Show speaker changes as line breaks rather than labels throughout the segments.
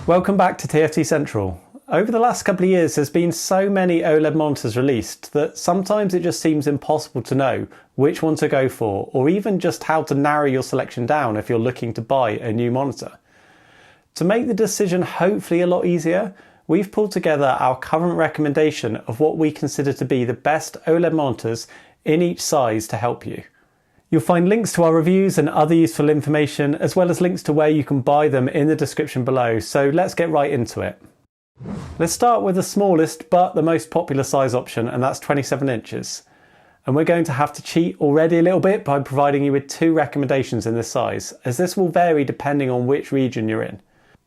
Welcome back to TFT Central. Over the last couple of years there's been so many OLED monitors released that sometimes it just seems impossible to know which one to go for, or even just how to narrow your selection down if you're looking to buy a new monitor. To make the decision hopefully a lot easier, we've pulled together our current recommendation of what we consider to be the best OLED monitors in each size to help you. You'll find links to our reviews and other useful information, as well as links to where you can buy them in the description below, so let's get right into it. Let's start with the smallest but the most popular size option, and that's 27 inches. And we're going to have to cheat already a little bit by providing you with two recommendations in this size, as this will vary depending on which region you're in.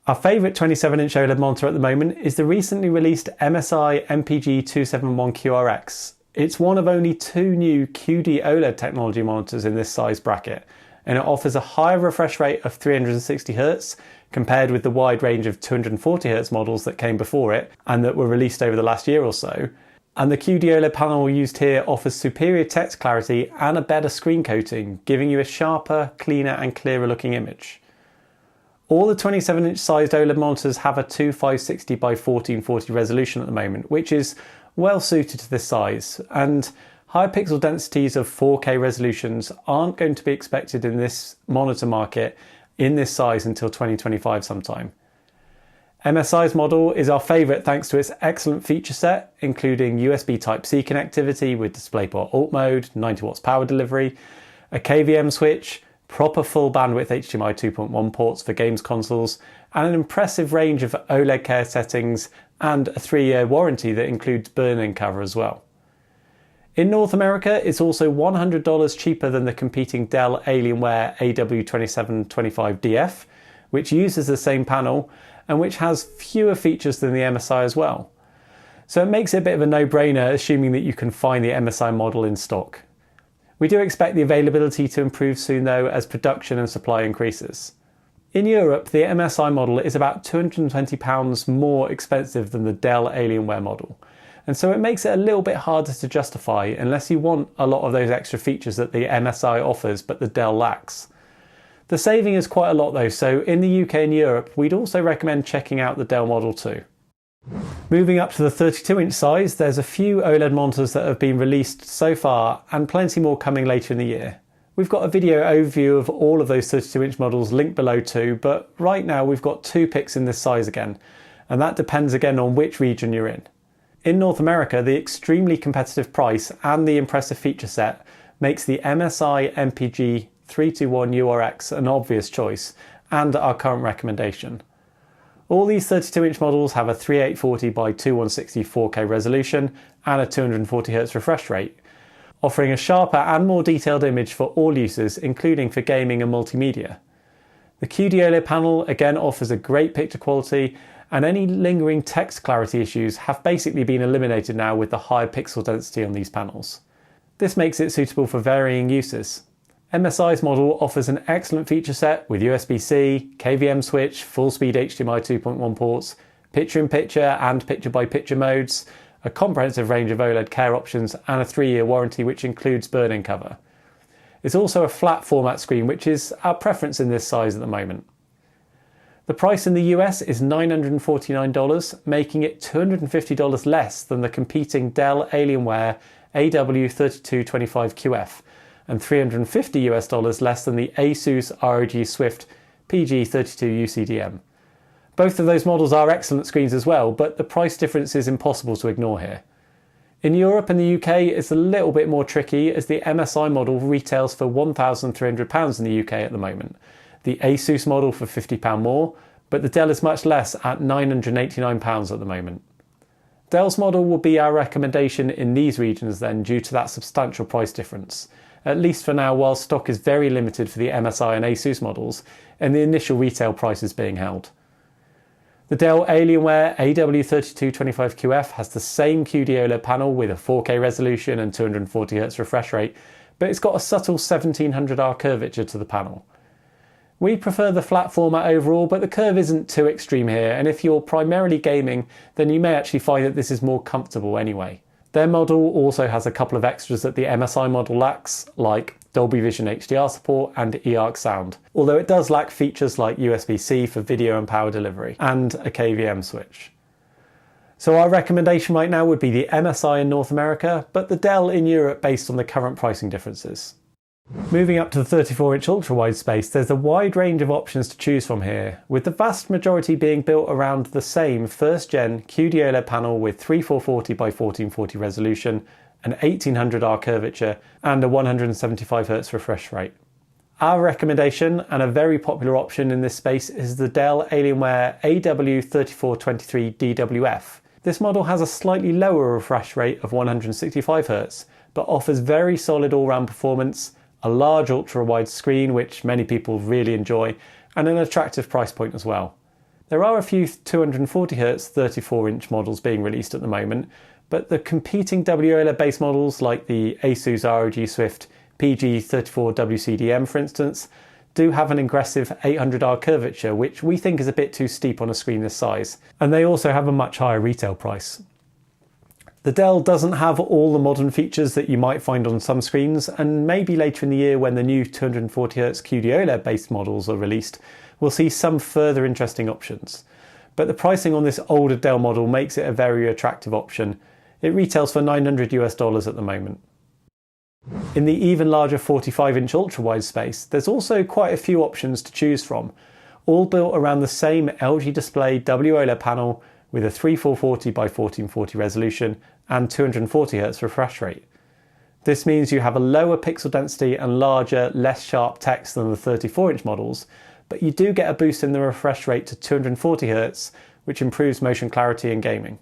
Our favourite 27-inch OLED monitor at the moment is the recently released MSI MPG271QRX. It's one of only two new QD OLED technology monitors in this size bracket, and it offers a higher refresh rate of 360Hz compared with the wide range of 240Hz models that came before it and that were released over the last year or so. And the QD OLED panel used here offers superior text clarity and a better screen coating, giving you a sharper, cleaner and clearer looking image. All the 27-inch sized OLED monitors have a 2560 by 1440 resolution at the moment, which is well suited to this size, and high pixel densities of 4K resolutions aren't going to be expected in this monitor market in this size until 2025 sometime. MSI's model is our favourite thanks to its excellent feature set, including USB Type-C connectivity with DisplayPort Alt Mode, 90 watts power delivery, a KVM switch, proper full bandwidth HDMI 2.1 ports for games consoles, and an impressive range of OLED care settings and a 3-year warranty that includes burn-in cover as well. In North America, it's also $100 cheaper than the competing Dell Alienware AW2725DF, which uses the same panel and which has fewer features than the MSI as well. So it makes it a bit of a no-brainer, assuming that you can find the MSI model in stock. We do expect the availability to improve soon though, as production and supply increases. In Europe, the MSI model is about £220 more expensive than the Dell Alienware model, and so it makes it a little bit harder to justify unless you want a lot of those extra features that the MSI offers but the Dell lacks. The saving is quite a lot though, so in the UK and Europe we'd also recommend checking out the Dell model too. Moving up to the 32-inch size, there's a few OLED monitors that have been released so far and plenty more coming later in the year. We've got a video overview of all of those 32-inch models linked below too, but right now we've got two picks in this size again, and that depends again on which region you're in. In North America, the extremely competitive price and the impressive feature set makes the MSI MPG321URX an obvious choice and our current recommendation. All these 32-inch models have a 3840 by 2160 4K resolution and a 240Hz refresh rate, offering a sharper and more detailed image for all uses, including for gaming and multimedia. The QD OLED panel again offers a great picture quality, and any lingering text clarity issues have basically been eliminated now with the higher pixel density on these panels. This makes it suitable for varying uses. MSI's model offers an excellent feature set with USB-C, KVM switch, full-speed HDMI 2.1 ports, picture-in-picture and picture-by-picture modes, a comprehensive range of OLED care options and a 3-year warranty which includes burn-in cover. It's also a flat format screen, which is our preference in this size at the moment. The price in the US is $949, making it $250 less than the competing Dell Alienware AW3225QF and $350 less than the Asus ROG Swift PG32 UCDM. Both of those models are excellent screens as well, but the price difference is impossible to ignore here. In Europe and the UK, it's a little bit more tricky, as the MSI model retails for £1,300 in the UK at the moment, the Asus model for £50 more, but the Dell is much less at £989 at the moment. Dell's model will be our recommendation in these regions then, due to that substantial price difference, at least for now, while stock is very limited for the MSI and Asus models and the initial retail price is being held. The Dell Alienware AW3225QF has the same QD OLED panel with a 4K resolution and 240Hz refresh rate, but it's got a subtle 1700R curvature to the panel. We prefer the flat format overall, but the curve isn't too extreme here, and if you're primarily gaming, then you may actually find that this is more comfortable anyway. Their model also has a couple of extras that the MSI model lacks, like Dolby Vision HDR support and eARC sound, although it does lack features like USB-C for video and power delivery, and a KVM switch. So our recommendation right now would be the MSI in North America, but the Dell in Europe based on the current pricing differences. Moving up to the 34-inch ultrawide space, there's a wide range of options to choose from here, with the vast majority being built around the same first-gen QD OLED panel with 3440 by 1440 resolution, an 1800R curvature, and a 175Hz refresh rate. Our recommendation, and a very popular option in this space, is the Dell Alienware AW3423DWF. This model has a slightly lower refresh rate of 165Hz, but offers very solid all-round performance, a large ultra-wide screen which many people really enjoy, and an attractive price point as well. There are a few 240Hz 34-inch models being released at the moment, but the competing WOLED based models like the Asus ROG Swift PG34WCDM, for instance, do have an aggressive 800R curvature, which we think is a bit too steep on a screen this size, and they also have a much higher retail price. The Dell doesn't have all the modern features that you might find on some screens, and maybe later in the year when the new 240Hz QD OLED based models are released, we'll see some further interesting options. But the pricing on this older Dell model makes it a very attractive option. It retails for $900 at the moment. In the even larger 45-inch ultrawide space, there's also quite a few options to choose from, all built around the same LG Display WOLED panel with a 3440 by 1440 resolution and 240Hz refresh rate. This means you have a lower pixel density and larger, less sharp text than the 34-inch models, but you do get a boost in the refresh rate to 240Hz, which improves motion clarity in gaming.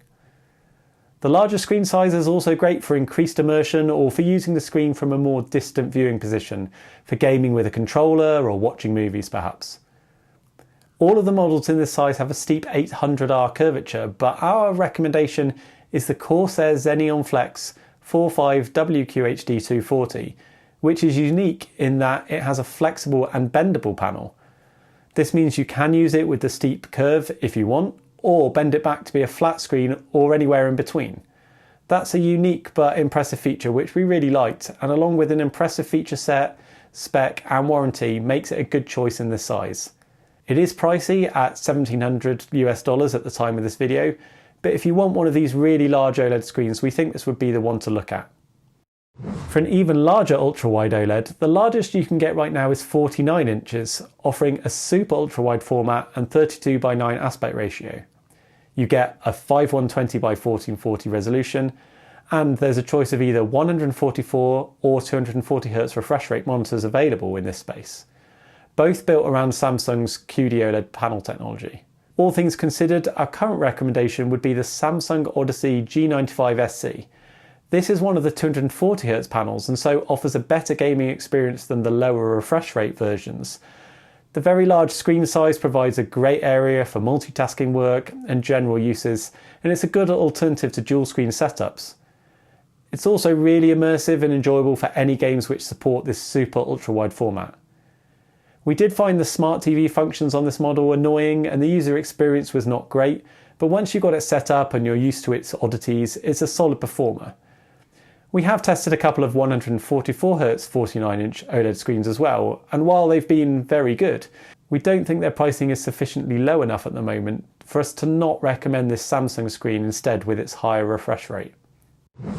The larger screen size is also great for increased immersion or for using the screen from a more distant viewing position, for gaming with a controller or watching movies perhaps. All of the models in this size have a steep 800R curvature, but our recommendation is the Corsair Xeneon Flex 45 WQHD240, which is unique in that it has a flexible and bendable panel. This means you can use it with the steep curve if you want, or bend it back to be a flat screen or anywhere in between. That's a unique but impressive feature which we really liked, and along with an impressive feature set, spec and warranty, makes it a good choice in this size. It is pricey at $1,700 at the time of this video, but if you want one of these really large OLED screens, we think this would be the one to look at. For an even larger ultra-wide OLED, the largest you can get right now is 49 inches, offering a super ultra-wide format and 32:9 aspect ratio. You get a 5120 by 1440 resolution, and there's a choice of either 144 or 240Hz refresh rate monitors available in this space, both built around Samsung's QD OLED panel technology. All things considered, our current recommendation would be the Samsung Odyssey G95 SC. This is one of the 240Hz panels and so offers a better gaming experience than the lower refresh rate versions. The very large screen size provides a great area for multitasking work and general uses, and it's a good alternative to dual screen setups. It's also really immersive and enjoyable for any games which support this super ultra-wide format. We did find the smart TV functions on this model annoying and the user experience was not great, but once you've got it set up and you're used to its oddities, it's a solid performer. We have tested a couple of 144Hz 49-inch OLED screens as well, and while they've been very good, we don't think their pricing is sufficiently low enough at the moment for us to not recommend this Samsung screen instead with its higher refresh rate.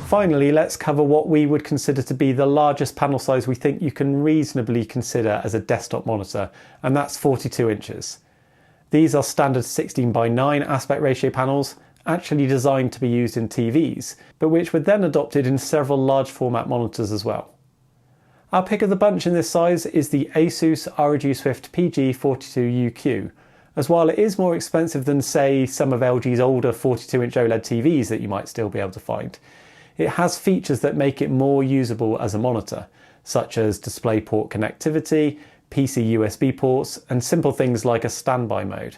Finally, let's cover what we would consider to be the largest panel size we think you can reasonably consider as a desktop monitor, and that's 42 inches. These are standard 16:9 aspect ratio panels, actually designed to be used in TVs, but which were then adopted in several large format monitors as well. Our pick of the bunch in this size is the Asus ROG Swift PG42UQ, as while it is more expensive than, say, some of LG's older 42-inch OLED TVs that you might still be able to find, it has features that make it more usable as a monitor, such as DisplayPort connectivity, PC USB ports, and simple things like a standby mode.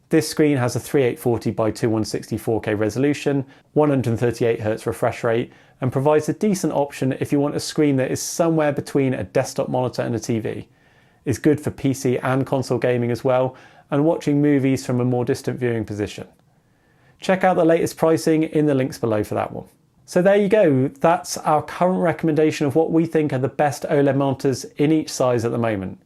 This screen has a 3840 by 2160 4K resolution, 138Hz refresh rate, and provides a decent option if you want a screen that is somewhere between a desktop monitor and a TV. It's good for PC and console gaming as well, and watching movies from a more distant viewing position. Check out the latest pricing in the links below for that one. So there you go, that's our current recommendation of what we think are the best OLED monitors in each size at the moment.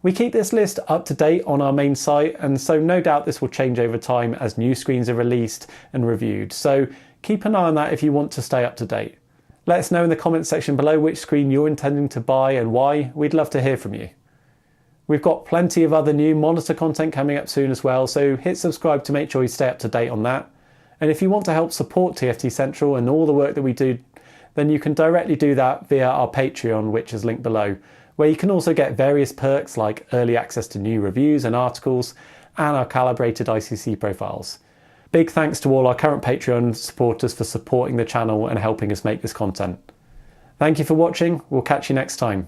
We keep this list up to date on our main site, and so no doubt this will change over time as new screens are released and reviewed, so keep an eye on that if you want to stay up to date. Let us know in the comments section below which screen you're intending to buy and why. We'd love to hear from you. We've got plenty of other new monitor content coming up soon as well, so hit subscribe to make sure you stay up to date on that. And if you want to help support TFT Central and all the work that we do, then you can directly do that via our Patreon, which is linked below, where you can also get various perks like early access to new reviews and articles and our calibrated ICC profiles. Big thanks to all our current Patreon supporters for supporting the channel and helping us make this content. Thank you for watching. We'll catch you next time.